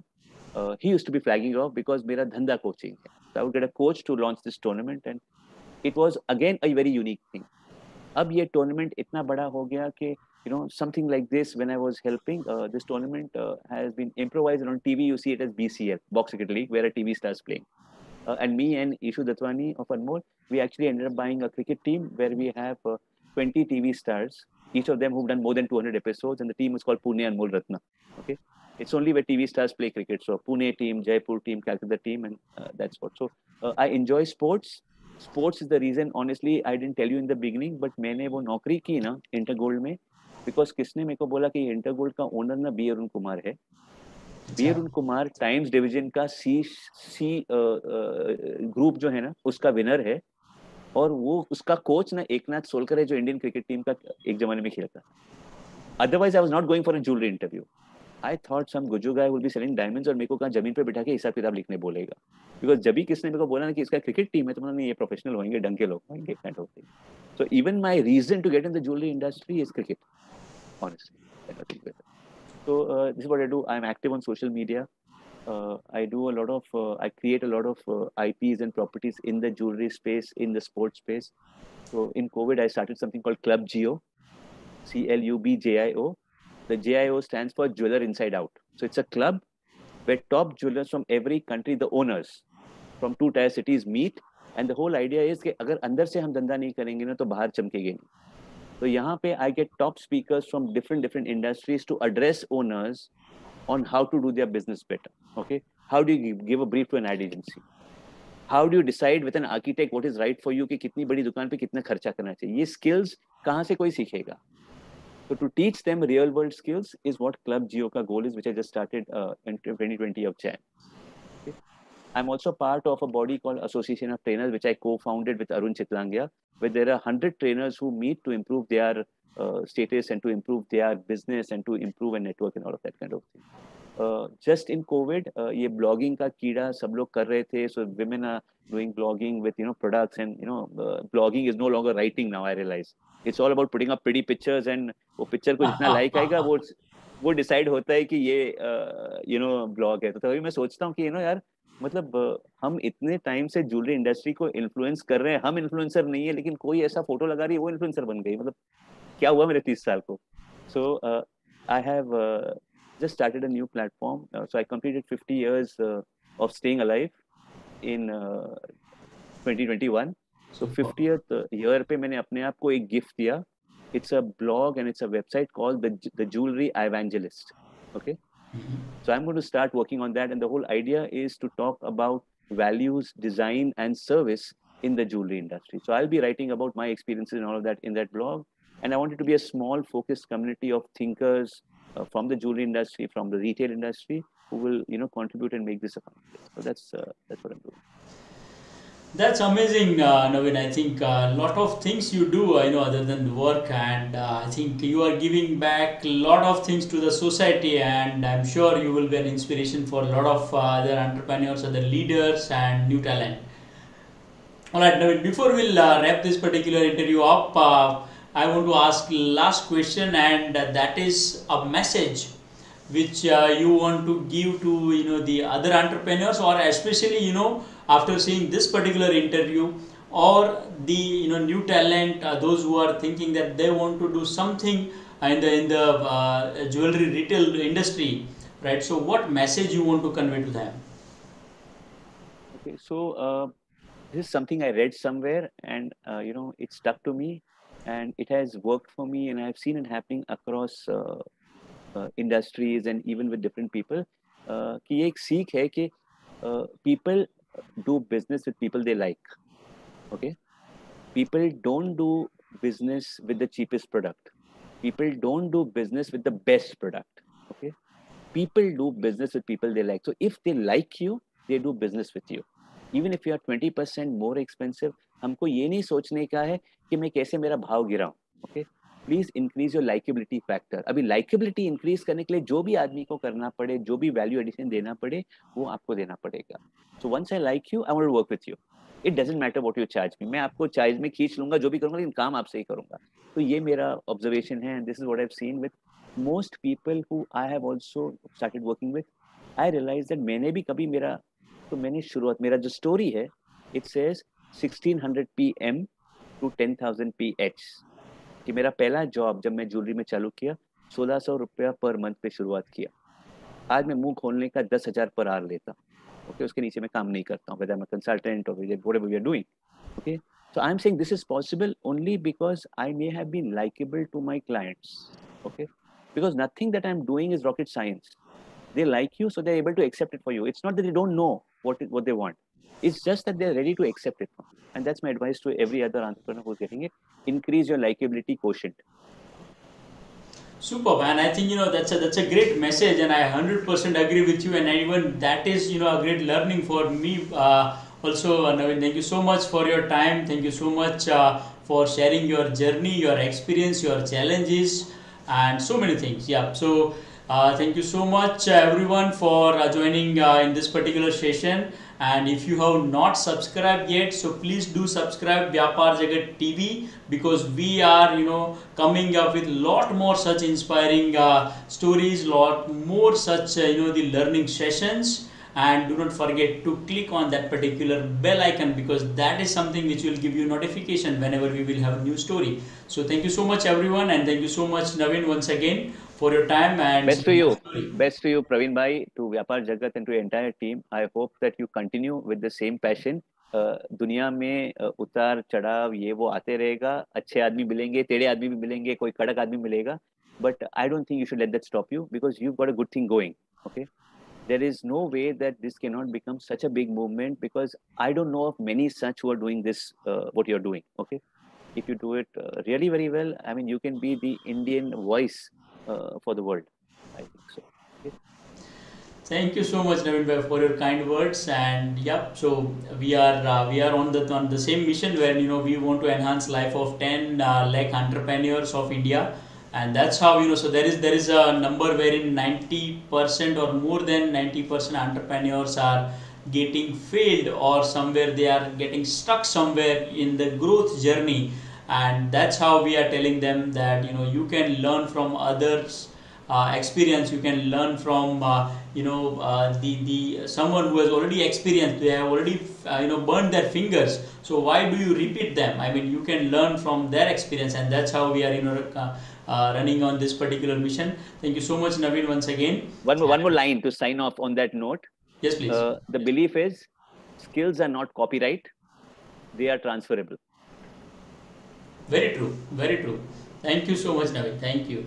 He used to be flagging off because मेरा धंधा coaching है. So I would get a coach to launch this tournament, and it was again a very unique thing. अब ये tournament इतना बड़ा हो गया कि something like this, when I was helping, this tournament has been improvised, and on TV you see it as BCL, Box Cricket League, where a TV star is playing. And me and Ishu Datwani of Anmol, we actually ended up buying a cricket team where we have 20 TV stars, each of them who've done more than 200 episodes, and the team is called Pune Anmol Ratna. Okay, it's only where TV stars play cricket. So Pune team, Jaipur team, Calcutta team, and that's what. So I enjoy sports. Sports is the reason, honestly, I didn't tell you in the beginning, but मैंने वो नौकरी की ना इंटरगोल्ड में, because किसने मेरे को बोला कि इंटरगोल्ड का ओनर ना बी अरुण कुमार है. B Arun Kumar Times division का सी ग्रुप जो है ना, उसका विनर है. और वो उसका कोच ना एकनाथ सोलकर है, जो इंडियन क्रिकेट टीम का एक जमाने में खेलता था। Otherwise I was not going for a jewellery interview. I thought some Gujju guy will be selling diamonds और मेरे को कहाँ जमीन पे बिठा के हिसाब किताब लिखने बोलेगा। बिकॉज जब भी किसने मेरे को बोला ना कि इसका क्रिकेट टीम है, तो मैंने ये प्रोफेशनल होंगे, ढंग के लोग होंगे, kind of thing. So even my reason to get in the jewellery industry is cricket, honestly. So this is what I do. I'm active on social media. I do a lot of, I create a lot of IPs and properties in the jewelry space, in the sports space. So in COVID, I started something called Club Geo, CLUBJIO. The JIO stands for Jeweler Inside Out. So it's a club where top jewelers from every country, the owners from 2 tier cities meet. And the whole idea is कि अगर अंदर से हम धंधा नहीं करेंगे ना, तो बाहर चमकेंगे नहीं। तो यहाँ पे I get top speakers from different industries to address owners on how to do their business better. Okay, how do you give a brief to an ad agency? How do you decide with an architect what is right for you कि कितनी बड़ी दुकान पे कितना खर्चा करना चाहिए? ये skills कहाँ से कोई सीखेगा? So to teach them real world skills is what Club Geo का goal is, which I just started in 2020 of Jan. Okay? I'm also part of a body called Association of Trainers, which I co-founded with Arun Chitlangia, where there are 100 trainers who meet to improve their status and to improve their business and to improve a network and all of that kind of thing. Just in COVID, ये blogging का कीड़ा सब लोग कर रहे थे. So women are doing blogging with products, and blogging is no longer writing now. I realize it's all about putting up pretty pictures, and वो picture को जितना like आएगा वो decide होता है कि ये blog है. तो तभी मैं सोचता हूँ कि यार मतलब हम इतने टाइम से ज्वेलरी इंडस्ट्री को इन्फ्लुएंस कर रहे हैं, हम इन्फ्लुएंसर नहीं है, लेकिन कोई ऐसा फोटो लगा रही है वो इन्फ्लुएंसर बन गई. मतलब क्या हुआ मेरे 30 साल को. So I have just started a new platform. So I completed 50 years of staying alive in 2021. So 50th year पे मैंने अपने आप को एक gift दिया. It's a blog and it's a website called the Jewelry Evangelist. Okay. So I'm going to start working on that, and the whole idea is to talk about values, design, and service in the jewelry industry. So I'll be writing about my experiences and all of that in that blog. And I want it to be a small, focused community of thinkers from the jewelry industry, from the retail industry, who will, contribute and make this a community. So that's what I'm doing. That's amazing, Navin. I think a lot of things you do, other than work, and I think you are giving back a lot of things to the society, and I'm sure you will be an inspiration for a lot of other entrepreneurs, other leaders, and new talent. All right, Navin, before we'll wrap this particular interview up, I want to ask last question, and that is a message which you want to give to the other entrepreneurs, or especially after seeing this particular interview, or the new talent, those who are thinking that they want to do something in the jewelry retail industry, right? So what message you want to convey to them? Okay, so this is something I read somewhere, and it stuck to me, and it has worked for me, and I've seen it happening across industries and even with different people. कि ये एक सीख है कि people do business with people they like. Okay, people don't do business with the cheapest product. People don't do business with the best product. Okay, people do business with people they like. So if they like you, they do business with you. Even if you are 20% more expensive, हमको ये नहीं सोचने का है कि मैं कैसे मेरा भाव गिराऊं. Okay, please increase your likeability factor. अभी लाइकेबिलिटी इंक्रीज करने के लिए जो भी आदमी को करना पड़े, जो भी वैल्यू एडिशन देना पड़े, वो आपको देना पड़ेगा. So once I like you, I want to work with you. It doesn't matter what you charge me. मैं आपको चार्ज में खींच लूंगा, जो भी करूंगा, लेकिन काम आपसे ही करूंगा. तो ये मेरा ऑब्जर्वेशन है, and this is what I have seen with most people who I have also started working with. I realize that मैंने भी कभी मैंने शुरुआत, मेरा जो स्टोरी है, it says 1600 PM to 10,000 PH. कि मेरा पहला जॉब जब मैं ज्वेलरी में चालू किया, 1600 रुपया पर मंथ पे शुरुआत किया. आज मैं मुंह खोलने का 10,000 पर आवर लेता. ओके, उसके नीचे मैं काम नहीं करता हूँ, whether I'm a consultant or whatever we are doing. Okay, so I'm saying this is possible only because I may have been likable to my clients. Okay, because nothing that I'm doing is rocket science. They like you, so they're able to accept it for you. It's not that they don't know what they want. It's just that they're ready to accept it. And that's my advice to every other entrepreneur who's getting it. Increase your likability quotient. Superb, and I think that's a great message, and I 100% agree with you, and even that is a great learning for me Also, Navin, thank you so much for your time. Thank you so much for sharing your journey, your experience, your challenges, and so many things. Yeah. So, thank you so much, everyone, for joining in this particular session. And if you have not subscribed yet, so please do subscribe Vyapar Jagat TV, because we are, coming up with lot more such inspiring stories, lot more such, the learning sessions. And do not forget to click on that particular bell icon, because that is something which will give you notification whenever we will have a new story. So thank you so much, everyone, and thank you so much, Navin, once again for your time. And best to you, Praveen bhai, to Vyapar Jagat and to your entire team. I hope that you continue with the same passion. दुनिया में उतार चढ़ाव ये वो आते रहेगा, अच्छे आदमी मिलेंगे, टेढ़े आदमी भी मिलेंगे, कोई कड़क आदमी मिलेगा, but I don't think you should let that stop you, because you've got a good thing going. Okay, there is no way that this cannot become such a big movement, because I don't know of many such who are doing this, what you're doing. Okay, if you do it really very well, I mean, you can be the Indian voice for the world. I think so. Okay. Thank you so much, Navin bhai, for your kind words. And yep, so we are on the same mission where we want to enhance life of 10 lakh entrepreneurs of India, and that's how So there is a number wherein 90% or more than 90% entrepreneurs are getting failed, or somewhere they are getting stuck somewhere in the growth journey, and that's how we are telling them that you can learn from others experience. You can learn from the someone who has already experienced. They have already burned their fingers, so why do you repeat them? I mean, you can learn from their experience, and that's how we are running on this particular mission. Thank you so much, Navin, once again. One more line to sign off on that note. Yes, please. The belief is skills are not copyright, they are transferable. Very true, very true. Thank you so much, Navin. Thank you.